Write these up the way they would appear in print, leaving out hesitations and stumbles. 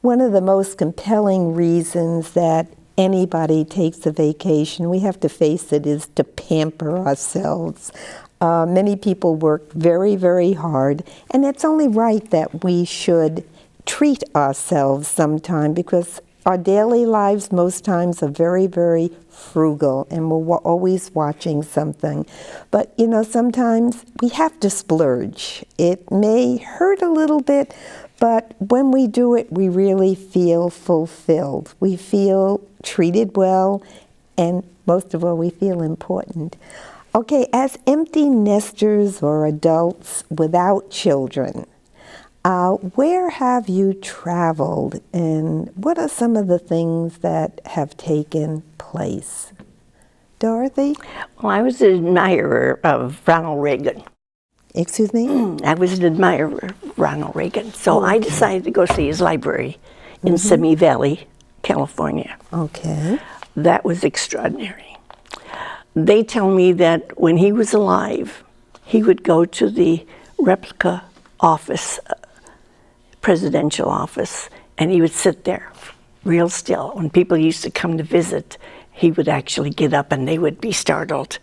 One of the most compelling reasons that anybody takes a vacation, we have to face it, is to pamper ourselves. Many people work very, very hard, and it's only right that we should treat ourselves sometime, because our daily lives most times are very, very frugal, and we're always watching something. But, you know, sometimes we have to splurge. It may hurt a little bit, but when we do it, we really feel fulfilled. We feel treated well, and most of all, we feel important. Okay, as empty nesters or adults without children, where have you traveled, and what are some of the things that have taken place? Dorothy? Well, I was an admirer of Ronald Reagan. Excuse me? I was an admirer of Ronald Reagan, so I decided to go see his library in Simi Valley, California. Okay. That was extraordinary. They tell me that when he was alive, he would go to the replica office, presidential office, and he would sit there real still. When people used to come to visit, he would actually get up and they would be startled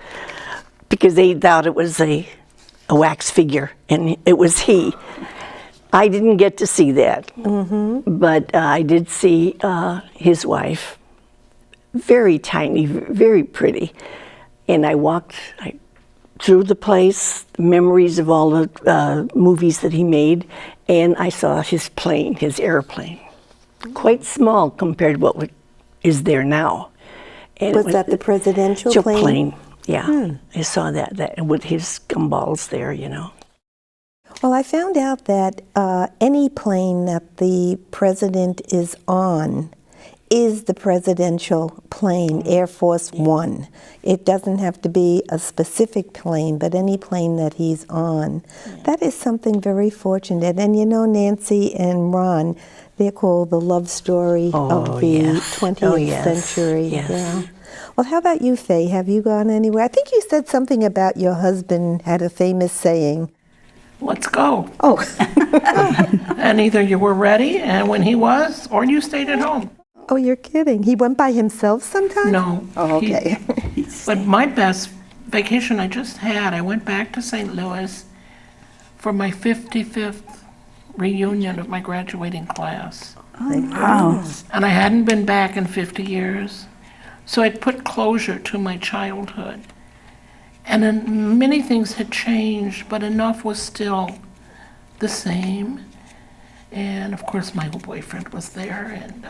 because they thought it was a wax figure, and it was he. I didn't get to see that, but I did see his wife, very tiny, very pretty, and I walked through the place, memories of all the movies that he made, and I saw his plane, his airplane, quite small compared to what is there now. And was that the presidential plane? Yeah, I saw that with his gumballs there, you know. Well, I found out that any plane that the president is on is the presidential plane, Air Force One. It doesn't have to be a specific plane, but any plane that he's on. That is something very fortunate. And you know, Nancy and Ron, they're called the love story of the 20th century. Yes. Yeah. Well, how about you, Faye? Have you gone anywhere? I think you said something about your husband had a famous saying. Let's go. Oh. And either you were ready, and when he was, or you stayed at home. Oh, you're kidding. He went by himself sometime? No. Oh, okay. But my best vacation I just had, I went back to St. Louis for my 55th reunion of my graduating class. Oh, wow. And I hadn't been back in 50 years. So it put closure to my childhood. And then many things had changed, but enough was still the same. And of course, my boyfriend was there. And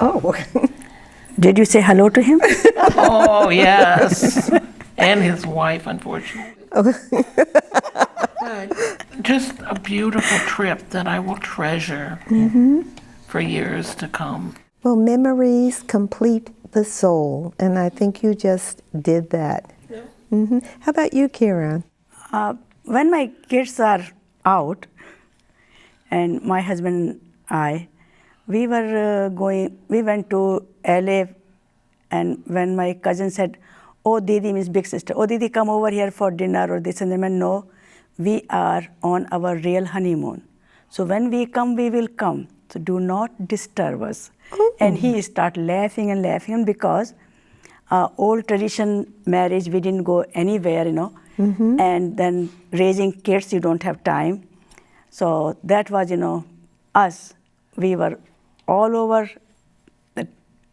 did you say hello to him? oh, yes. And his wife, unfortunately. But just a beautiful trip that I will treasure for years to come. Well, memories complete the soul, and I think you just did that. Yeah. How about you, Kieran? When my kids are out, and my husband and I, we went to LA, and when my cousin said, "Oh, Didi," means big sister, "Oh, Didi, come over here for dinner," or this, and then I went, "No, we are on our real honeymoon. So when we come, we will come. So do not disturb us." And he started laughing and laughing because old tradition marriage, we didn't go anywhere, you know. And then raising kids, you don't have time. So that was, you know, us. We were all over the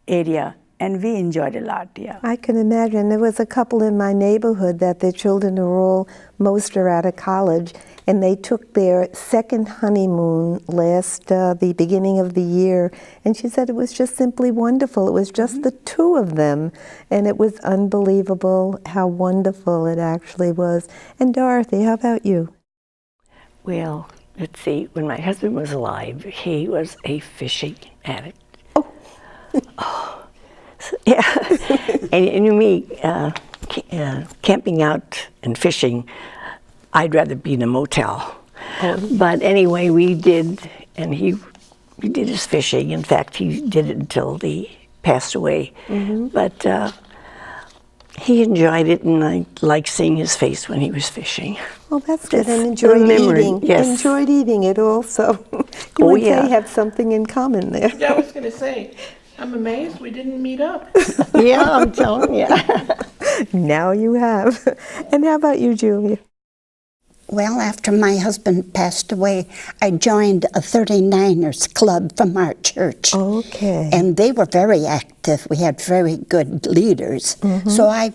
area, and we enjoyed a lot, yeah. I can imagine. There was a couple in my neighborhood that their children most are out of college, and they took their second honeymoon the beginning of the year, and she said it was just simply wonderful. It was just the two of them, and it was unbelievable how wonderful it actually was. And Dorothy, how about you? Well, let's see, when my husband was alive, he was a fishing addict. Yeah, and me, camping out and fishing, I'd rather be in a motel. But anyway, we did, and he did his fishing. In fact, he did it until he passed away. But He enjoyed it, and I liked seeing his face when he was fishing. Well, that's good. That's And a enjoyed memory, eating. yes. Enjoyed eating it also. You Oh, would yeah. say have something in common there. Yeah, I was going to say, I'm amazed we didn't meet up. Yeah, I'm telling you. Now you have. And how about you, Julia? Well, after my husband passed away, I joined a 39ers club from our church. Okay. And they were very active. We had very good leaders. So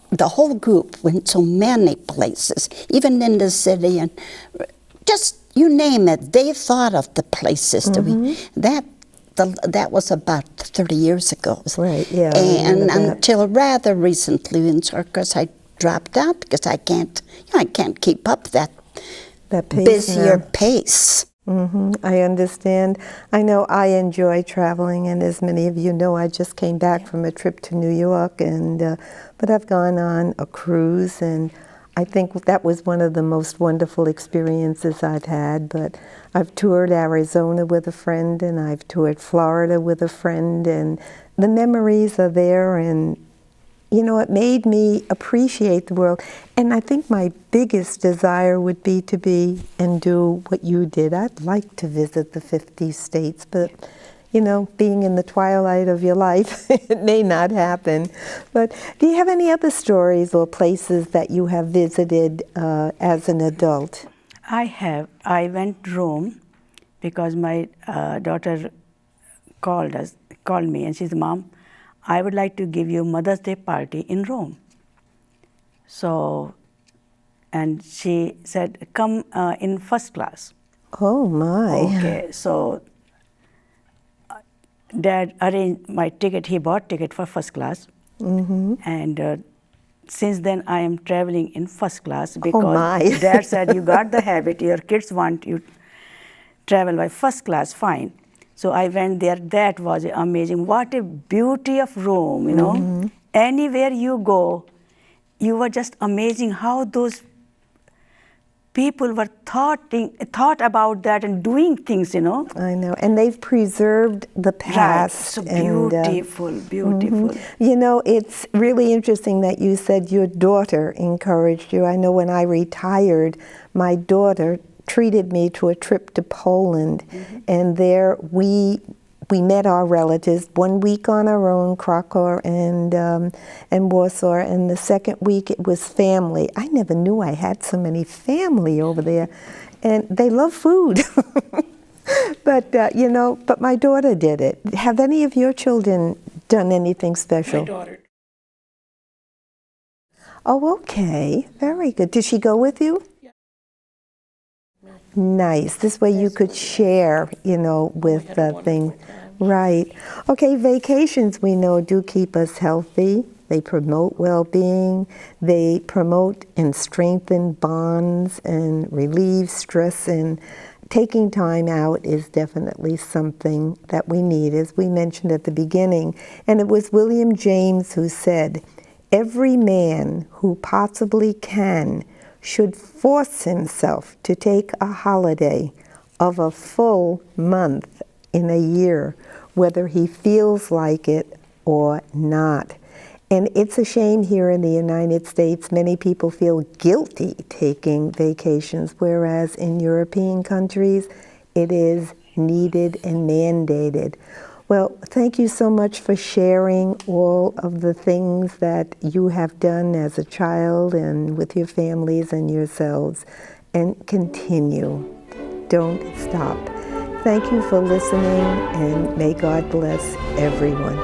the whole group went so many places, even in the city, and just you name it, they thought of the places that was about 30 years ago. Right, yeah, I And remember that. until rather recently in circus, I dropped out because I can't keep up that pace busier now. pace. I understand. I know I enjoy traveling, and as many of you know, I just came back from a trip to New York, and but I've gone on a cruise, and I think that was one of the most wonderful experiences I've had. But I've toured Arizona with a friend, and I've toured Florida with a friend, and the memories are there, and you know, it made me appreciate the world. And I think my biggest desire would be to be and do what you did. I'd like to visit the 50 states, but, you know, being in the twilight of your life, it may not happen. But do you have any other stories or places that you have visited as an adult? I have. I went to Rome because my daughter called me, and she said, "Mom, I would like to give you Mother's Day party in Rome." So, and she said, "Come in first class." Oh, my. Okay, so Dad arranged my ticket. He bought ticket for first class, and since then I am traveling in first class because my. Dad said, "You got the habit. Your kids want you travel by first class. Fine." So I went there. That was amazing. What a beauty of Rome, you know. Anywhere you go, you were just amazing how those people were thought about that and doing things, you know. I know. And they've preserved the past. So and, beautiful, beautiful. You know, it's really interesting that you said your daughter encouraged you. I know when I retired, my daughter treated me to a trip to Poland, and there we met our relatives 1 week on our own, Krakow and Warsaw, and the second week it was family. I never knew I had so many family over there, and they love food. But you know, but my daughter did it. Have any of your children done anything special? My daughter. Oh, okay, very good. Did she go with you? Nice. This way you could share, you know, with the thing. Right. Okay, vacations we know do keep us healthy. They promote well-being. They promote and strengthen bonds and relieve stress, and taking time out is definitely something that we need, as we mentioned at the beginning. And it was William James who said, "Every man who possibly can should force himself to take a holiday of a full month in a year, whether he feels like it or not." And it's a shame here in the United States, many people feel guilty taking vacations, whereas in European countries, it is needed and mandated. Well, thank you so much for sharing all of the things that you have done as a child and with your families and yourselves. And continue. Don't stop. Thank you for listening, and may God bless everyone.